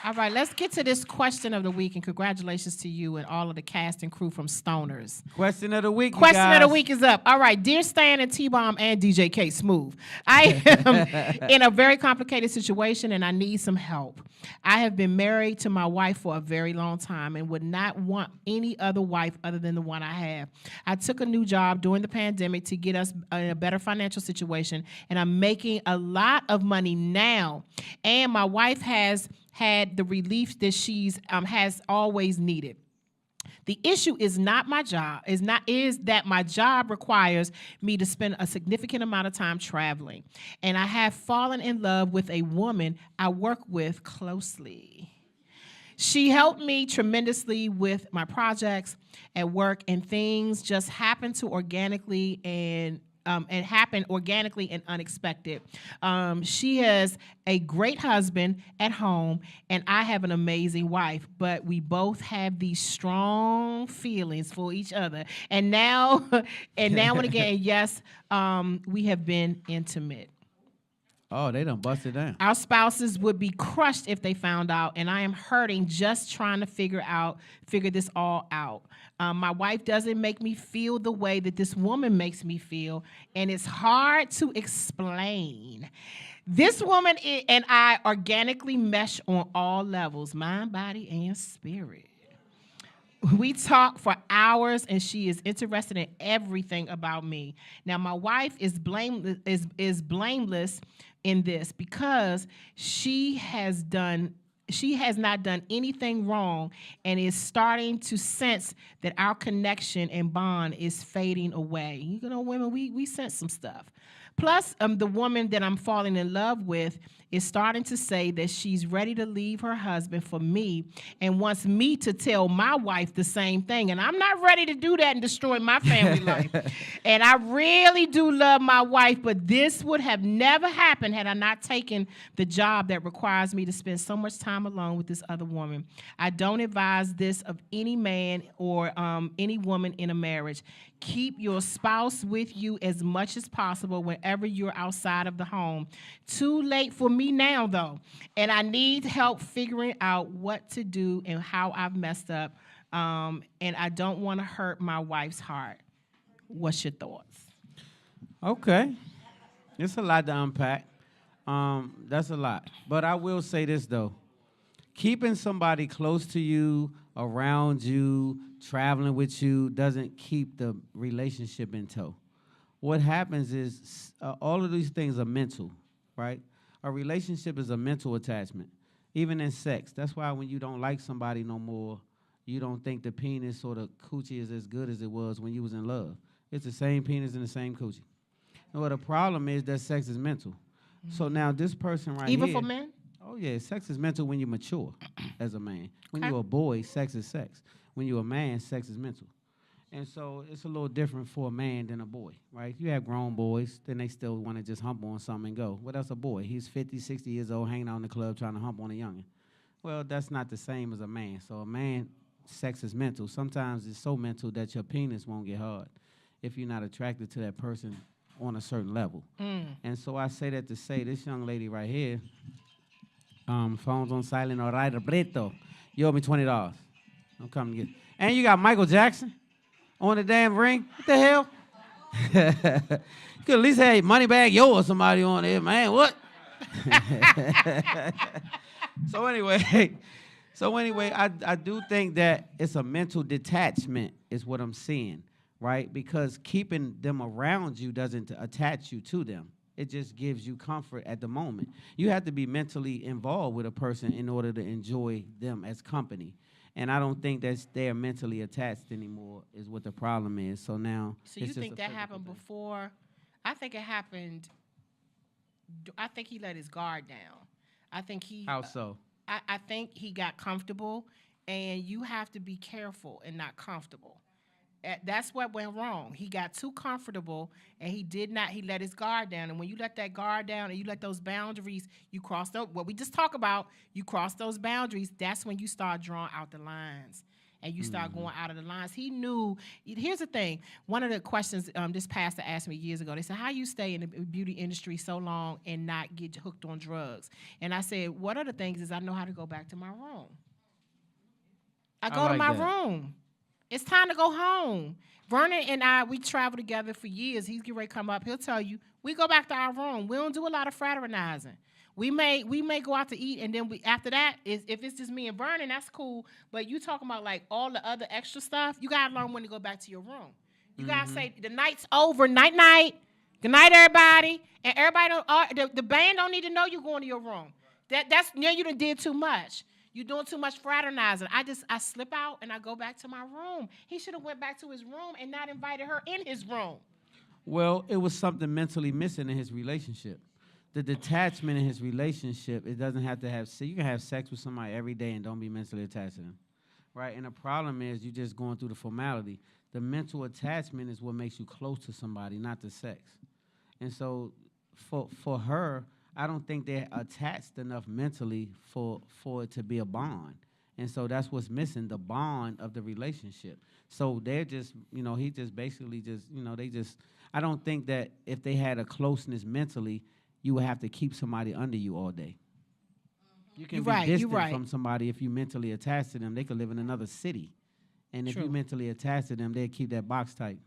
All right, let's get to this question of the week, and congratulations to you and all of the cast and crew from Stoners. Question of the week, you Question of the guys. week is up. All right, dear Stan and T-Bomb and DJ K Smooth, I am in a very complicated situation and I need some help. I have been married to my wife for a very long time and would not want any other wife other than the one I have. I took a new job during the pandemic to get us in a better financial situation, and I'm making a lot of money now. And my wife has had the relief that she's has always needed. The issue is not my job, is that my job requires me to spend a significant amount of time traveling. And I have fallen in love with a woman I work with closely. She helped me tremendously with my projects at work, and things just happen to organically and happen organically and unexpected. She has a great husband at home, and I have an amazing wife, but we both have these strong feelings for each other. And now, and again, yes, we have been intimate. Oh, they done busted down. Our spouses would be crushed if they found out, and I am hurting just trying to figure this all out. My wife doesn't make me feel the way that this woman makes me feel, and it's hard to explain. This woman and I organically mesh on all levels, mind, body, and spirit. We talk for hours, and she is interested in everything about me. Now, my wife is blameless in this because she has not done anything wrong and is starting to sense that our connection and bond is fading away. You know, women, we sense some stuff. Plus, the woman that I'm falling in love with is starting to say that she's ready to leave her husband for me and wants me to tell my wife the same thing. And I'm not ready to do that and destroy my family life. And I really do love my wife, but this would have never happened had I not taken the job that requires me to spend so much time alone with this other woman. I don't advise this of any man or any woman in a marriage. Keep your spouse with you as much as possible whenever you're outside of the home. Too late for me now, though, and I need help figuring out what to do and how I've messed up, and I don't want to hurt my wife's heart. What's your thoughts? Okay. It's a lot to unpack. That's a lot. But I will say this, though. Keeping somebody close to you, around you, traveling with you, doesn't keep the relationship in tow. What happens is all of these things are mental, right? A relationship is a mental attachment, even in sex. That's why when you don't like somebody no more, you don't think the penis or the coochie is as good as it was when you was in love. It's the same penis and the same coochie. And what the problem is that sex is mental. So now this person right Even here. for men? Oh, yeah, sex is mental when you mature as a man. When Okay. you're a boy, sex is sex. When you're a man, sex is mental. And so it's a little different for a man than a boy, right? You have grown boys, then they still want to just hump on something and go. What else a boy? He's 50, 60 years old, hanging out in the club trying to hump on a youngin'. Well, that's not the same as a man. So a man, sex is mental. Sometimes it's so mental that your penis won't get hard if you're not attracted to that person on a certain level. And so I say that to say this young lady right here, phone's on silent, all right, Brito. You owe me $20. I'm coming to get it. And you got Michael Jackson on the damn ring. What the hell? You could at least have Moneybagg Yo or somebody on there, man. What? So anyway, I do think that it's a mental detachment is what I'm seeing, right? Because keeping them around you doesn't attach you to them. It just gives you comfort at the moment. You have to be mentally involved with a person in order to enjoy them as company. And I don't think that they're mentally attached anymore is what the problem is. So now, So you it's just think a that physical happened thing. before? I think it happened. I think he let his guard down. I think he. How so? I think he got comfortable, and you have to be careful and not comfortable. That's what went wrong. He got too comfortable, and he did not. He let his guard down, and when you let that guard down and you let those boundaries, you cross those. What we just talked about, you cross those boundaries. That's when you start drawing out the lines, and you start going out of the lines. He knew. Here's the thing. One of the questions this pastor asked me years ago, they said, how you stay in the beauty industry so long and not get hooked on drugs? And I said, one of the things is I know how to go back to my room. I go to like my that. room. It's time to go home. Vernon and I, we travel together for years. He's getting ready to come up. He'll tell you, we go back to our room. We don't do a lot of fraternizing. We may go out to eat, and then after that, if it's just me and Vernon, that's cool. But you talking about like all the other extra stuff, you gotta learn when to go back to your room. You gotta say the night's over, night. Good night, everybody. And everybody the band don't need to know you going to your room. That's you done did too much. You're doing too much fraternizing. I slip out and I go back to my room. He should have went back to his room and not invited her in his room. Well, it was something mentally missing in his relationship. The detachment in his relationship, it doesn't have to have, you can have sex with somebody every day and don't be mentally attached to them, right? And the problem is you're just going through the formality. The mental attachment is what makes you close to somebody, not the sex. And so for her, I don't think they're attached enough mentally for it to be a bond. And so that's what's missing, the bond of the relationship. So they're just, he just basically just, I don't think that if they had a closeness mentally, you would have to keep somebody under you all day. You can be distant from somebody if you mentally attached to them. They could live in another city. And if you mentally attached to them, they'd keep that box tight.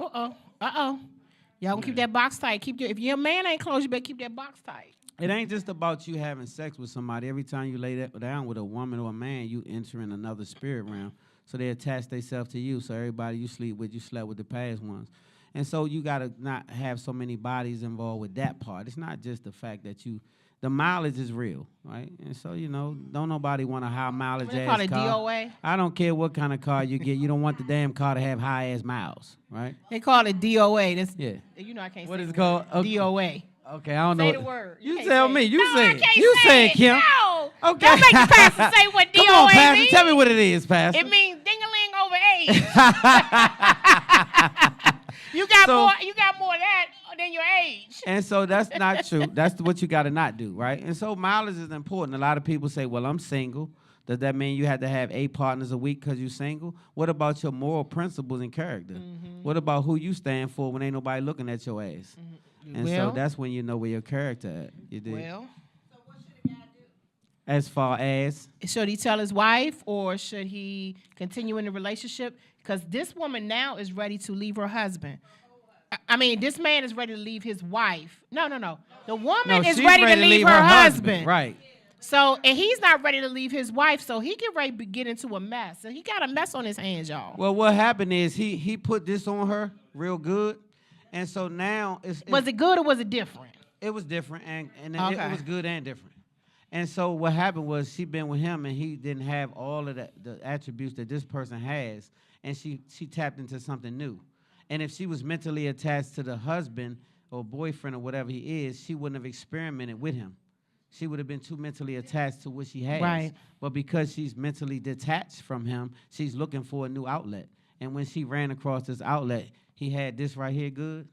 Y'all gonna keep that box tight. If your man ain't close, you better keep that box tight. It ain't just about you having sex with somebody. Every time you lay that down with a woman or a man, you enter in another spirit realm. So they attach themselves to you. So everybody you sleep with, you slept with the past ones. And so you got to not have so many bodies involved with that part. It's not just the fact that the mileage is real, right? And so, don't nobody want a high mileage ass car. They call it DOA? I don't care what kind of car you get. You don't want the damn car to have high ass miles, right? They call it DOA. That's, yeah. I can't say what is it called? Okay. DOA. Okay, I don't know. Say the word. You tell me. You say it. You say it, Kim. No. Okay. Don't make the pastor say what DOA Come on, Pastor. means. Tell me what it is, Pastor. It means ding-a-ling over age. You got more of that than your age. And so that's not true. That's what you got to not do, right? And so mileage is important. A lot of people say, well, I'm single. Does that mean you have to have 8 partners a week because you're single? What about your moral principles and character? Mm-hmm. What about who you stand for when ain't nobody looking at your ass? Mm-hmm. And so that's when you know where your character at. You dig? Well, so what should a guy do? As far as? Should he tell his wife or should he continue in the relationship? Because this woman now is ready to leave her husband. I mean, this man is ready to leave his wife. No. The woman is ready to leave her husband. Right. So, and he's not ready to leave his wife, so he get ready to get into a mess. So he got a mess on his hands, y'all. Well, what happened is he put this on her real good. And so now was it good or was it different? It was different, and Okay. it was good and different. And so what happened was she been with him, and he didn't have all of the attributes that this person has, and she tapped into something new. And if she was mentally attached to the husband or boyfriend or whatever he is, she wouldn't have experimented with him. She would have been too mentally attached to what she has. Right. But because she's mentally detached from him, she's looking for a new outlet. And when she ran across this outlet, he had this right here good.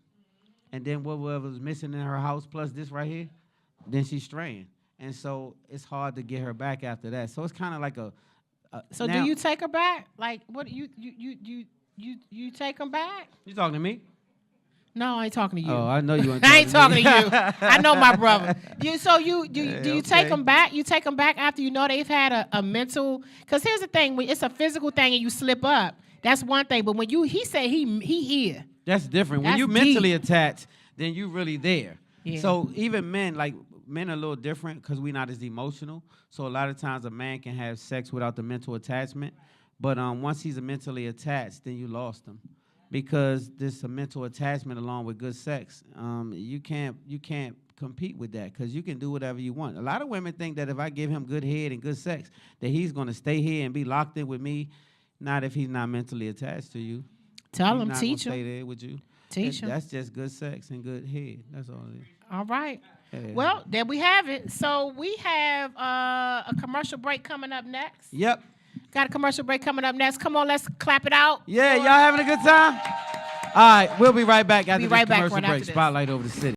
And then whatever was missing in her house plus this right here, then she's straying. And so it's hard to get her back after that. So it's kind of like So do you take her back? Like, what, you take him back? You talking to me? No, I ain't talking to you. Oh, I know you ain't I ain't talking talking to you. I know my brother. Do you take okay. them back? You take them back after you know they've had a mental. Because here's the thing: when it's a physical thing and you slip up, that's one thing. But when he said he here. That's different. When That's you mentally attached, then you really there. Yeah. So even men are a little different because we're not as emotional. So a lot of times a man can have sex without the mental attachment. But once he's mentally attached, then you lost him. Because this a mental attachment along with good sex, you can't compete with that because you can do whatever you want. A lot of women think that if I give him good head and good sex, that he's going to stay here and be locked in with me. Not if he's not mentally attached to you. Tell He's him, not teach gonna him. Stay there with you. Teach him. That's just good sex and good head. That's all it is. All right. Yeah. Well, there we have it. So we have a commercial break coming up next. Yep. Got a commercial break coming up next. Come on, let's clap it out. Yeah, y'all having a good time? All right, we'll be right back after Be this right back commercial right after break. this. Spotlight over the city.